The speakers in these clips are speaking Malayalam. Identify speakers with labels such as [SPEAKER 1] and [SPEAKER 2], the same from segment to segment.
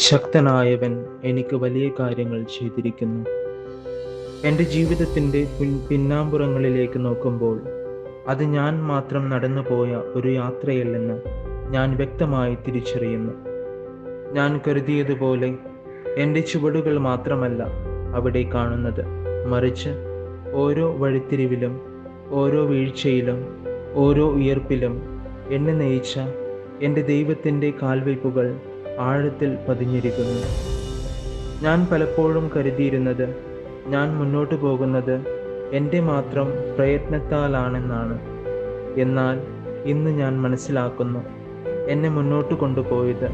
[SPEAKER 1] ശക്തനായവൻ എനിക്ക് വലിയ കാര്യങ്ങൾ ചെയ്തിരിക്കുന്നു. എൻ്റെ ജീവിതത്തിൻ്റെ പിന്നാമ്പുറങ്ങളിലേക്ക് നോക്കുമ്പോൾ അത് ഞാൻ മാത്രം നടന്നുപോയ ഒരു യാത്രയല്ലെന്ന് ഞാൻ വ്യക്തമായി തിരിച്ചറിയുന്നു. ഞാൻ കരുതിയതുപോലെ എൻ്റെ ചുവടുകൾ മാത്രമല്ല അവിടെ കാണുന്നത്, മറിച്ച് ഓരോ വഴിത്തിരിവിലും, ഓരോ വീഴ്ചയിലും, ഓരോ ഉയർപ്പിലും എന്നെ നയിച്ച എൻ്റെ ദൈവത്തിൻ്റെ കാൽവയ്പുകൾ ആഴത്തിൽ പതിഞ്ഞിരിക്കുന്നു. ഞാൻ പലപ്പോഴും കരുതിയിരുന്നത് ഞാൻ മുന്നോട്ട് പോകുന്നത് എൻ്റെ മാത്രം പ്രയത്നത്താലാണെന്നാണ്. എന്നാൽ ഇന്ന് ഞാൻ മനസ്സിലാക്കുന്നു, എന്നെ മുന്നോട്ട് കൊണ്ടുപോയത്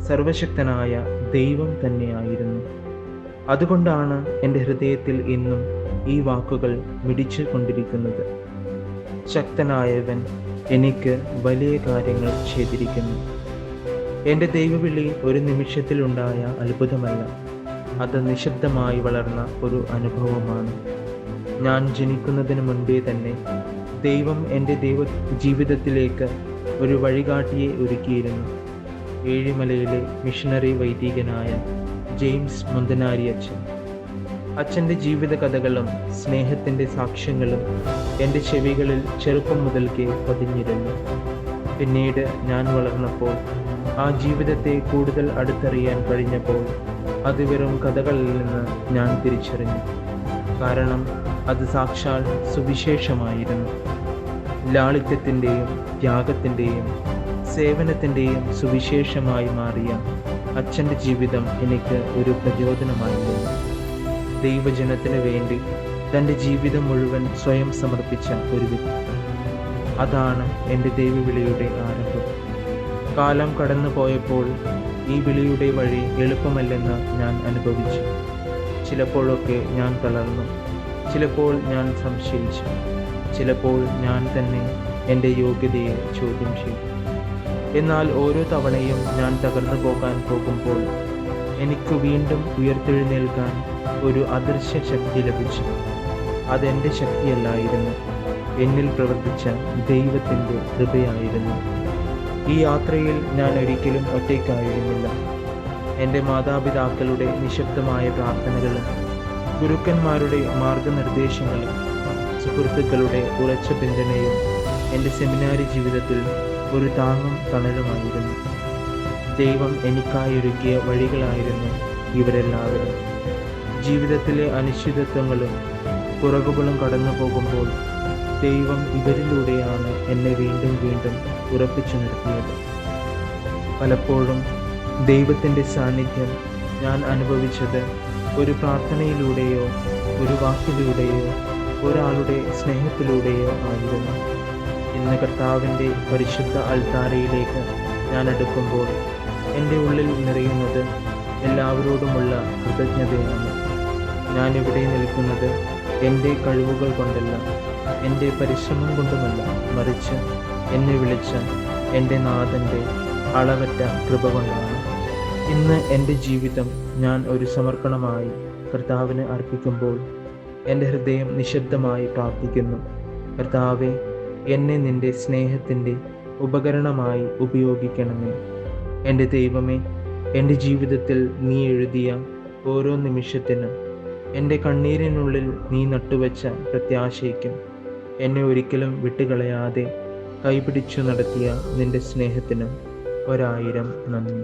[SPEAKER 1] സർവശക്തനായ ദൈവം തന്നെയായിരുന്നു. അതുകൊണ്ടാണ് എൻ്റെ ഹൃദയത്തിൽ ഇന്നും ഈ വാക്കുകൾ മിടിച്ചു കൊണ്ടിരിക്കുന്നത്. ശക്തനായവൻ എനിക്ക് വലിയ കാര്യങ്ങൾ ചെയ്തിരിക്കുന്നു. എൻ്റെ ദൈവവിളി ഒരു നിമിഷത്തിലുണ്ടായ അത്ഭുതമല്ല, അത് നിശബ്ദമായി വളർന്ന ഒരു അനുഭവമാണ്. ഞാൻ ജനിക്കുന്നതിന് മുൻപേ തന്നെ ദൈവം എൻ്റെ ജീവിതത്തിലേക്ക് ഒരു വഴികാട്ടിയെ ഒരുക്കിയിരുന്നു. ഏഴിമലയിലെ മിഷണറി വൈദികനായ ജെയിംസ് മുന്തനാരി അച്ഛൻ. അച്ഛൻ്റെ ജീവിത കഥകളും സ്നേഹത്തിൻ്റെ സാക്ഷ്യങ്ങളും എൻ്റെ ചെവികളിൽ ചെറുപ്പം മുതൽക്കേ പതിഞ്ഞിരുന്നു. പിന്നീട് ഞാൻ വളർന്നപ്പോൾ, ആ ജീവിതത്തെ കൂടുതൽ അടുത്തറിയാൻ കഴിഞ്ഞപ്പോൾ, അത് വെറും കഥകളിൽ നിന്ന് ഞാൻ തിരിച്ചറിഞ്ഞു. കാരണം അത് സാക്ഷാൽ സുവിശേഷമായിരുന്നു. ലാളിത്യത്തിൻ്റെയും ത്യാഗത്തിൻ്റെയും സേവനത്തിൻ്റെയും സുവിശേഷമായി മാറിയ അച്ഛൻ്റെ ജീവിതം എനിക്ക് ഒരു പ്രചോദനമായിരുന്നു. ദൈവജനത്തിനു വേണ്ടി തൻ്റെ ജീവിതം മുഴുവൻ സ്വയം സമർപ്പിച്ച ഒരു വ്യക്തി. അതാണ് എൻ്റെ ദൈവവിളിയുടെ ആരംഭം. കാലം കടന്നു പോയപ്പോൾ ഈ വിളിയുടെ വഴി എളുപ്പമല്ലെന്ന് ഞാൻ അനുഭവിച്ചു. ചിലപ്പോഴൊക്കെ ഞാൻ തളർന്നു, ചിലപ്പോൾ ഞാൻ സംശയിച്ചു, ചിലപ്പോൾ ഞാൻ തന്നെ എൻ്റെ യോഗ്യതയെ ചോദ്യം ചെയ്തു. എന്നാൽ ഓരോ തവണയും ഞാൻ തകർന്നു പോകാൻ പോകുമ്പോൾ എനിക്ക് വീണ്ടും ഉയർത്തെഴുന്നേൽക്കാൻ ഒരു അദൃശ്യ ശക്തി ലഭിച്ചു. അതെൻ്റെ ശക്തിയല്ലായിരുന്നു, എന്നിൽ പ്രവർത്തിച്ച ദൈവത്തിൻ്റെ കൃപയായിരുന്നു. ഈ യാത്രയിൽ ഞാൻ ഒരിക്കലും ഒറ്റയ്ക്കായിരുന്നില്ല. എൻ്റെ മാതാപിതാക്കളുടെ നിശബ്ദമായ പ്രാർത്ഥനകളും ഗുരുക്കന്മാരുടെ മാർഗനിർദ്ദേശങ്ങളും സുഹൃത്തുക്കളുടെ ഉറച്ച പിന്തുണയും എൻ്റെ സെമിനാരി ജീവിതത്തിൽ ഒരു താങ്ങും തണലുമായിരുന്നു. ദൈവം എനിക്കായൊരുക്കിയ വഴികളായിരുന്നു ഇവരെല്ലാവരും. ജീവിതത്തിലെ അനിശ്ചിതത്വങ്ങളും കുറവുകളും കടന്നു പോകുമ്പോൾ ദൈവം ഇവരിലൂടെയാണ് എന്നെ വീണ്ടും വീണ്ടും ഉറപ്പിച്ചു നിർത്തിയത്. പലപ്പോഴും ദൈവത്തിൻ്റെ സാന്നിധ്യം ഞാൻ അനുഭവിച്ചത് ഒരു പ്രാർത്ഥനയിലൂടെയോ, ഒരു വാക്കിലൂടെയോ, ഒരാളുടെ സ്നേഹത്തിലൂടെയോ ആയിരുന്നു. ഇന്ന് കർത്താവിൻ്റെ പരിശുദ്ധ അൾത്താരയിലേക്ക് ഞാൻ അടുക്കുമ്പോൾ എൻ്റെ ഉള്ളിൽ നിറയുന്നത് എല്ലാവരോടുമുള്ള കൃതജ്ഞതയാണ്. ഞാനിവിടെ നിൽക്കുന്നത് എൻ്റെ കഴിവുകൾ കൊണ്ടല്ല, എൻ്റെ പരിശ്രമം കൊണ്ടുമല്ല, മറിച്ച് എന്നെ വിളിച്ച എൻ്റെ നാഥൻ്റെ അളവറ്റ കൃപ കൊണ്ടാണ്. ഇന്ന് എൻ്റെ ജീവിതം ഞാൻ ഒരു സമർപ്പണമായി കർത്താവിന് അർപ്പിക്കുമ്പോൾ എൻ്റെ ഹൃദയം നിശബ്ദമായി പ്രാർത്ഥിക്കുന്നു. കർത്താവെ, എന്നെ നിൻ്റെ സ്നേഹത്തിൻ്റെ ഉപകരണമായി ഉപയോഗിക്കണമേ. എൻ്റെ ദൈവമേ, എൻ്റെ ജീവിതത്തിൽ നീ എഴുതിയ ഓരോ നിമിഷത്തിനും, എൻ്റെ കണ്ണീരിനുള്ളിൽ നീ നട്ടുവച്ച പ്രത്യാശയ്ക്കും, എന്നെ ഒരിക്കലും വിട്ടുകളയാതെ കൈപിടിച്ചു നടത്തിയ നിൻ്റെ സ്നേഹത്തിനും 1000 നന്ദി.